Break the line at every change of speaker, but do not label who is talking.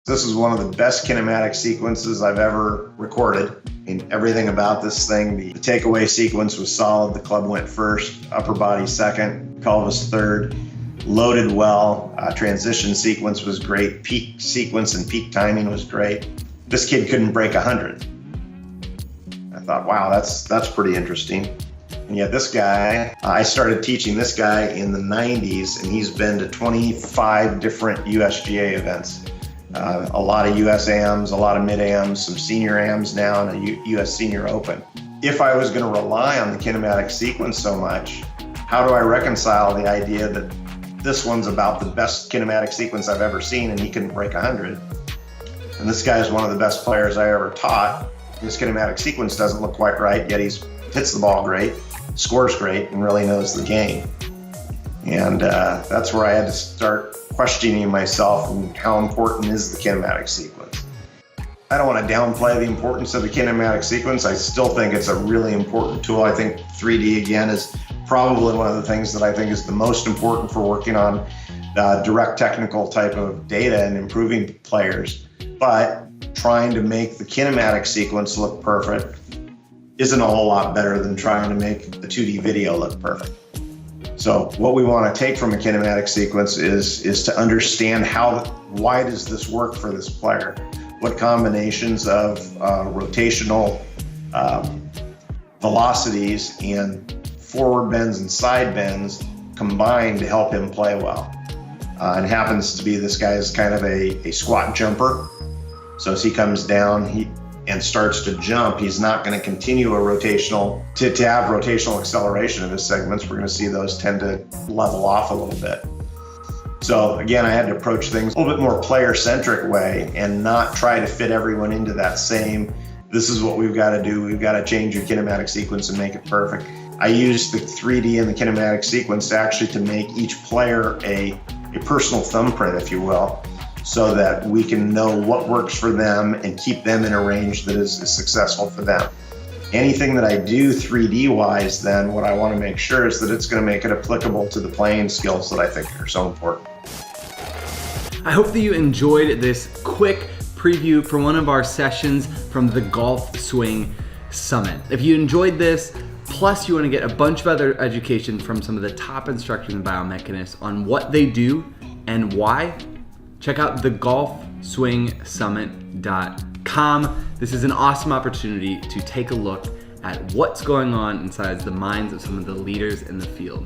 This is one of the best kinematic sequences I've ever recorded. Everything about this thing, the takeaway sequence was solid. The club went first, upper body second, pelvis third, loaded well. Transition sequence was great. Peak sequence and peak timing was great. This kid couldn't break 100. I thought, wow, that's pretty interesting. And yet this guy, I started teaching this guy in the 90s, and he's been to 25 different USGA events. A lot of US AMs, a lot of mid-AMs, some senior AMs now, and a US Senior Open. If I was going to rely on the kinematic sequence so much, how do I reconcile the idea that this one's about the best kinematic sequence I've ever seen and he couldn't break 100? And this guy is one of the best players I ever taught. His kinematic sequence doesn't look quite right, yet he hits the ball great, scores great, and really knows the game. And that's where I had to start questioning myself and how important is the kinematic sequence. I don't want to downplay the importance of the kinematic sequence. I still think it's a really important tool. I think 3D, again, is probably one of the things that I think is the most important for working on direct technical type of data and improving players. But trying to make the kinematic sequence look perfect isn't a whole lot better than trying to make the 2D video look perfect. So what we want to take from a kinematic sequence is to understand why does this work for this player? What combinations of rotational velocities and forward bends and side bends combine to help him play well? And it happens to be this guy is kind of a squat jumper. So as he comes down, and starts to jump, he's not going to continue to have rotational acceleration in his segments. We're going to see those tend to level off a little bit. So again, I had to approach things a little bit more player-centric way and not try to fit everyone into that same, this is what we've got to do. We've got to change your kinematic sequence and make it perfect. I used the 3D and the kinematic sequence actually to make each player a personal thumbprint, if you will, so that we can know what works for them and keep them in a range that is successful for them. Anything that I do 3D wise, then what I want to make sure is that it's going to make it applicable to the playing skills that I think are so important.
I hope that you enjoyed this quick preview for one of our sessions from the Golf Swing Summit. If you enjoyed this, plus you want to get a bunch of other education from some of the top instructors and biomechanists on what they do and why, check out thegolfswingsummit.com. This is an awesome opportunity to take a look at what's going on inside the minds of some of the leaders in the field.